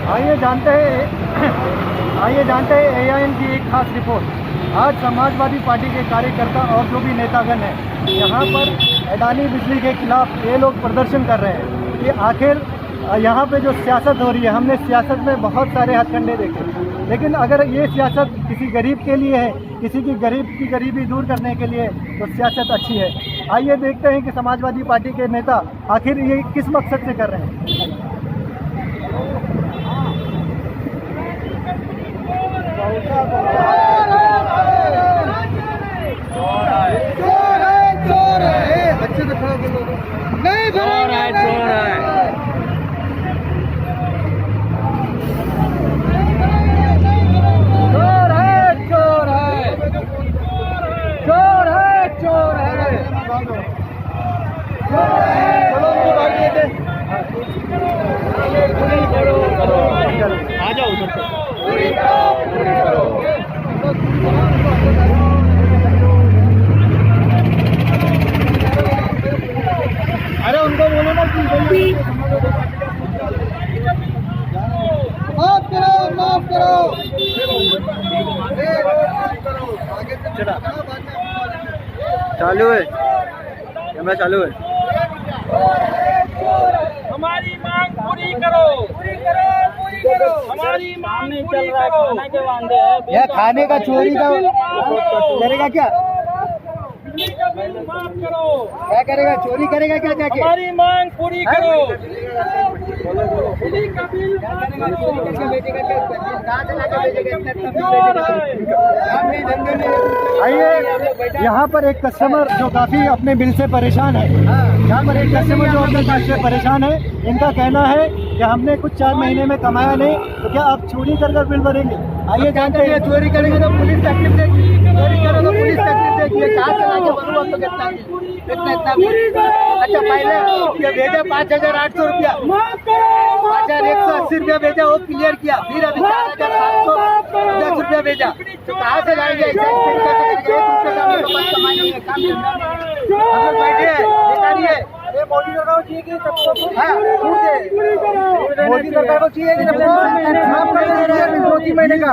आइए जानते हैं AIN की एक खास रिपोर्ट। आज समाजवादी पार्टी के कार्यकर्ता और जो भी नेतागण हैं यहाँ पर अडानी बिजली के खिलाफ ये लोग प्रदर्शन कर रहे हैं कि आखिर यहाँ पे जो सियासत हो रही है, हमने सियासत में बहुत सारे हथकंडे देखे, लेकिन अगर ये सियासत किसी गरीब के लिए है, किसी की गरीबी दूर करने के लिए, तो सियासत अच्छी है। आइए देखते हैं कि समाजवादी पार्टी के नेता आखिर ये किस मकसद से कर रहे हैं। अच्छे से खड़ा कर लो। नहीं चोर है, चोर है, चोर है, चोर है, चोर है, चोर है, चोर है। आ जाओ उधर से। अरे उनको बोलो ना कि माफ करो, माफ करो। चालू है, कैमरा चालू है। हमारी मांग पूरी करो, पूरी करो, पूरी करो। हमारी मांग पूरी करो। खाने के वादे हैं, यह खाने का चोरी का करेगा क्या? बिजली का बिल माफ करो। क्या करेगा? चोरी करेगा क्या जाके? हमारी मांग पूरी करो। बिजली का बिल माफ करो। आइए, यहाँ पर एक कस्टमर जो काफी अपने बिल से परेशान है, यहाँ पर एक कस्टमर जो अपने बिल से परेशान है, इनका कहना है कि हमने कुछ 4 महीने में कमाया नहीं, तो क्या आप चोरी कर बिल भरेंगे? आइए जानते हैं। चोरी करेंगे तो पुलिस तकलीफ देगी, चोरी करो तो पुलिस तकलीफ देगी। कहाँ चला के भरूँ तो कितना अच्छा पहले ये भेजा 5,800 रुपया, 5,180 रुपया भेजा, वो क्लियर किया। फिर अभी 4,750 रुपया भेजा, तो कहाँ से लाएंगे? एक रुपये का बैठे बेकारी है। मोदी सरकार को चाहिए कि मोदी सरकार को चाहिए कि 2-3 महीने का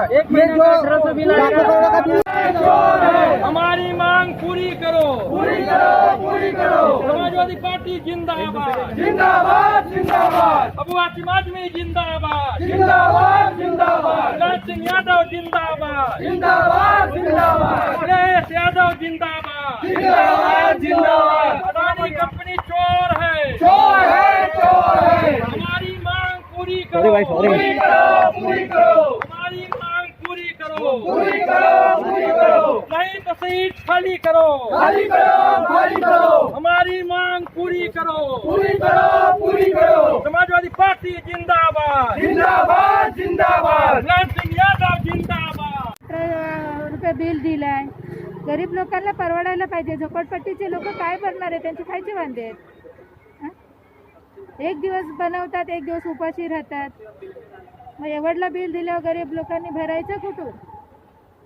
हमारी मांग पूरी करो, पूरी करो, पूरी करो। समाजवादी पार्टी जिंदाबाद, जिंदाबाद, जिंदाबाद। अबू आसिम आजमी जिंदाबाद, जिंदाबाद, जिंदाबाद। लाल सिंह यादव जिंदाबाद, जिंदाबाद, जिंदाबाद। अखिलेश यादव जिंदाबाद, जिंदाबाद, जिंदाबाद। अडानी कंपनी चोर है, चोर है, चोर है। हमारी मांग पूरी करो, पूरी करो, पूरी करो। हमारी मांग पूरी करो, पूरी करो, पूरी करो। नहीं तो सीट खाली करो, खाली करो, खाली करो। हमारी मांग पूरी करो, पूरी करो, पूरी करो। समाजवादी पार्टी जिंदाबाद, जिंदाबाद, जिंदाबाद। लाल सिंह यादव जिंदाबाद। रुपये बिल दिलाय, गरीब लोकांना परवडायला पाहिजे। झोपडपट्टीचे लोक काय भरणार आहे? त्यांचे खायचे वांदे आहेत। एक दिवस बनवतात, एक दिवस उपाशी राहतात। मग एवढला बिल दिल्यावर गरीब लोकांनी भरायचं कुठून?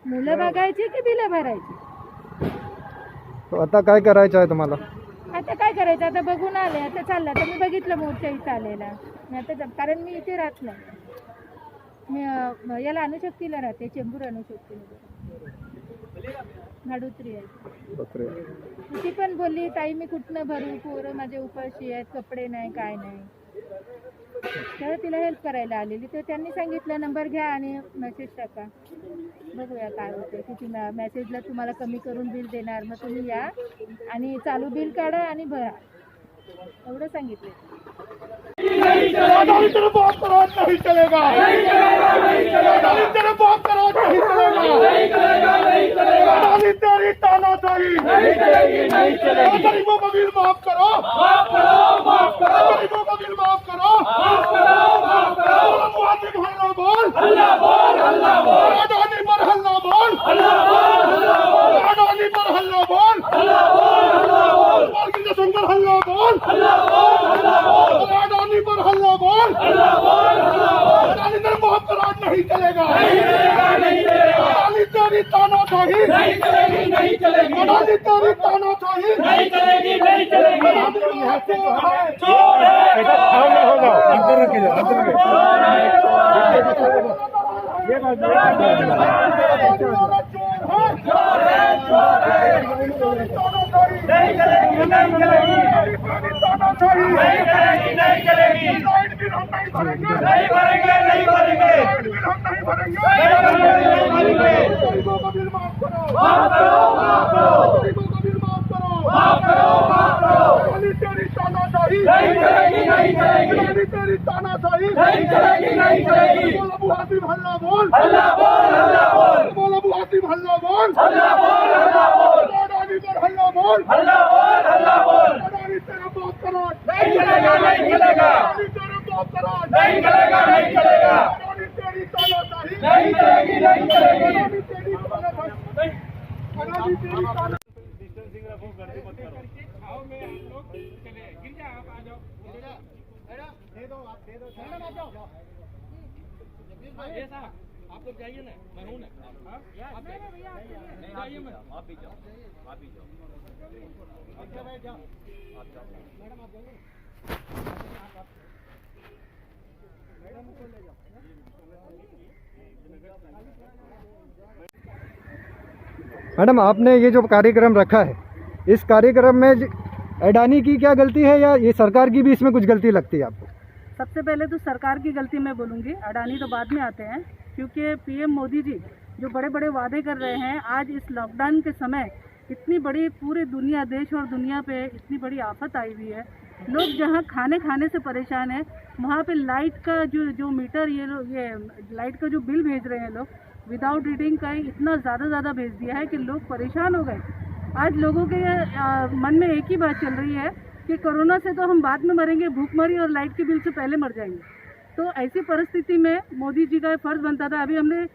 मुलं बघायची की बिलं भरायची? तो आता काय करायचं आहे तुम्हाला? आता काय करायचं? आता बघून आले, आता चाललं. आता मी बघितलं मोर्चा इथं आलेला, आता कारण मी इथे राहत नाही, मी याला अणुशक्तीला राहते, चेंबूर अणुशक्तीला भाडोत्री आहे। ती पण बोलली, ताई मी कुठनं भरू, पोरं माझे उपाशी आहेत, कपडे नाही, काय नाही। तेव्हा तिला हेल्प करायला आलेली, तर त्यांनी सांगितलं नंबर घ्या आणि मेसेज टाका, बघूया काय होतं। किती मेसेजला तुम्हाला कमी करून बिल देणार, मग तुम्ही या आणि चालू बिल काढा आणि भरा, एवढं सांगितलं। अडानी तेरे बाप का राज नहीं चलेगा, नहीं चलेगा, नहीं चलेगा। अडानी तेरे बाप का राज नहीं चलेगा, नहीं चलेगा, नहीं चलेगा। अडानी तेरी तानाशाही नहीं चलेगी, नहीं चलेगी। गरीबों का बिल माफ करो, माफ करो, माफ करो। गरीबों का बिल माफ करो, माफ करो, माफ करो। मुआजिब हल्ला बोल, हल्ला बोल, हल्ला बोल। अडानी पर हल्ला बोल, हल्ला बोल, हल्ला बोल। अडानी पर हल्ला बोल, हल्ला बोल, हल्ला बोल। मार्केट संगर हल्ला बोल, हल्ला बोल, हल्ला बोल। अडानी पर हल्ला बोल, हल्ला बोल, हल्ला बोल। अडानी तेरे बाप का राज नहीं चलेगा, नहीं चलेगा, नहीं चलेगा। अडानी तेरी ताना तानाशाही नहीं चलेगी, नहीं चलेगी, अडानी तेरी तानाशाही नहीं चलेगी, नहीं चलेगी। चोर है अंदर रखिए, अंदर रखिए। नहीं चलेगी, नहीं चलेगी, नहीं चलेगी, नहीं चलेगी। नहीं भरेंगे, नहीं भरेंगे, गरीबों को बिल माफ करो, माफ करो, माफ करो, गरीबों को बिल माफ करो, माफ करो, माफ करो। अडानी तेरी तानाशाही नहीं चलेगी, नहीं चलेगी, अडानी तेरी तानाशाही नहीं चलेगी, नहीं चलेगी। बोल अबू हातिम हल्ला बोल, हल्ला बोल, हल्ला बोल, बोल अबू हातिम हल्ला बोल, हल्ला बोल, हल्ला बोल, अडानी पर हल्ला बोल, हल्ला बोल, हल्ला बोल। अडानी तेरा बहुत करोड़ नहीं चलेगा, नहीं चलेगा, अडानी तेरा बहुत करोड़ नहीं चलेगा, नहीं चलेगा, अडानी तेरी तानाशाही नहीं चलेगी, नहीं चलेगी। अडानी तेरी तानाशाही अडानी तेरी तानाशाही आओ में आप लोग चले, गिर जाओ, आप आ जाओ। दे दो आप दे दो ये साहब, आप लोग जाइए ना, मैं हूँ ना। हाँ? आप जाइए मत। आप भी जाओ, आप भी जाओ। मैडम आप जाओगे? मैडम आपने ये जो कार्यक्रम रखा है, इस कार्यक्रम में अडानी की क्या गलती है या ये सरकार की भी इसमें कुछ गलती लगती है आपको? सबसे पहले तो सरकार की गलती मैं बोलूँगी, अडानी तो बाद में आते हैं, क्योंकि पीएम मोदी जी जो बड़े बड़े वादे कर रहे हैं, आज इस लॉकडाउन के समय इतनी बड़ी पूरी दुनिया, देश और दुनिया पे इतनी बड़ी आफत आई हुई है, लोग जहाँ खाने से परेशान हैं, वहाँ पे लाइट का जो मीटर ये लाइट का जो बिल भेज रहे हैं लोग, विदाउट रीडिंग का इतना ज़्यादा भेज दिया है कि लोग परेशान हो गए। आज लोगों के मन में एक ही बात चल रही है कि कोरोना से तो हम बाद में मरेंगे, भूखमरी और लाइट के बिल से पहले मर जाएंगे। तो ऐसी परिस्थिति में मोदी जी का फर्ज बनता था। अभी हमने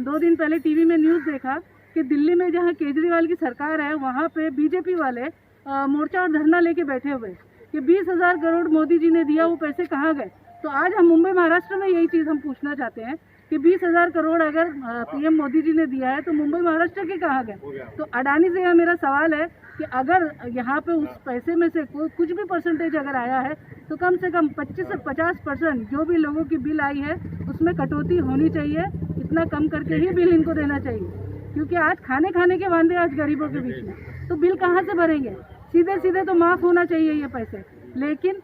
2 दिन पहले टीवी में न्यूज़ देखा कि दिल्ली में जहां केजरीवाल की सरकार है, वहां पे बीजेपी वाले मोर्चा और धरना लेके बैठे हुए कि 20,000 करोड़ मोदी जी ने दिया, वो पैसे कहाँ गए। तो आज हम मुंबई महाराष्ट्र में यही चीज़ हम पूछना चाहते हैं कि 20,000 करोड़ अगर पीएम मोदी जी ने दिया है तो मुंबई महाराष्ट्र के कहाँ गए। तो अडानी से यह मेरा सवाल है कि अगर यहाँ पे उस पैसे में से कुछ भी परसेंटेज अगर आया है तो कम से कम 25 से 50% जो भी लोगों की बिल आई है उसमें कटौती होनी चाहिए। इतना कम करके ही बिल इनको देना चाहिए, क्योंकि आज खाने के वादे आज गरीबों के बीच में, तो बिल कहाँ से भरेंगे। सीधे तो माफ़ होना चाहिए ये पैसे, लेकिन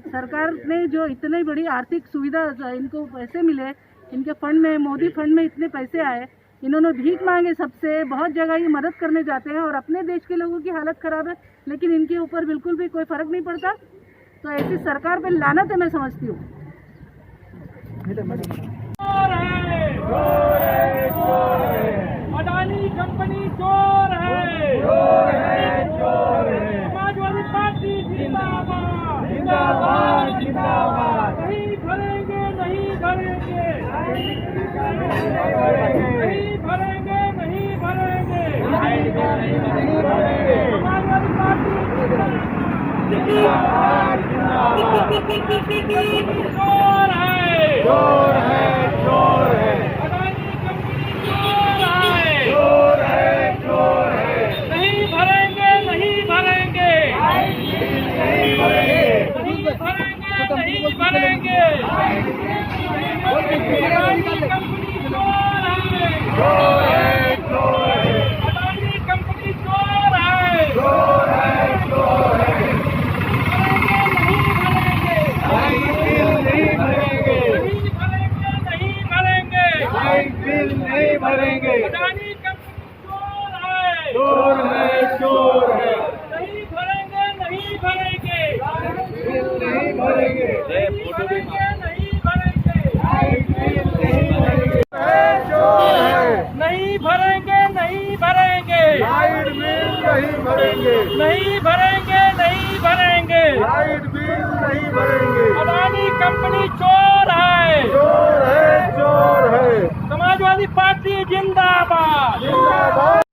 सरकार ने जो इतनी बड़ी आर्थिक सुविधा इनको पैसे मिले, इनके फंड में, मोदी फंड में इतने पैसे आए, इन्होंने भीख मांगे सबसे, बहुत जगह ये मदद करने जाते हैं और अपने देश के लोगों की हालत ख़राब है, लेकिन इनके ऊपर बिल्कुल भी कोई फ़र्क नहीं पड़ता। तो ऐसी सरकार पे लानत है, मैं समझती हूँ। अडानी कंपनी चोर है, समाजवादी पार्टी जिंदाबाद, जिंदाबाद, जिंदाबाद। नहीं भरेंगे, नहीं भरेंगे, नहीं भरेंगे, नहीं भरेंगे, समाजवादी पार्टी जिंदाबाद, जिंदाबाद। चोर है, चोर है, चोर है। अडानी कंपनी चोर है, चोर है। नहीं भरेंगे, नहीं भरेंगे, नहीं भरेंगे, नहीं भरेंगे, नहीं भरेंगे। अडानी कंपनी चोर है, चोर है, चोर है। अडानी कंपनी चोर है, चोर है, चोर है। नहीं भरेंगे, अडानी कंपनी चोर है, चोर है, चोर है। नहीं भरेंगे, नहीं भरेंगे, नहीं भरेंगे, नहीं भरेंगे, नहीं भरेंगे, चोर है। नहीं भरेंगे, नहीं भरेंगे, लाइट बिल नहीं भरेंगे, नहीं भरेंगे, नहीं भरेंगे, लाइट बिल नहीं भरेंगे। अडानी कंपनी चोर है, चोर है, चोर है। समाजवादी पार्टी जिंदाबाद, जिंदाबाद।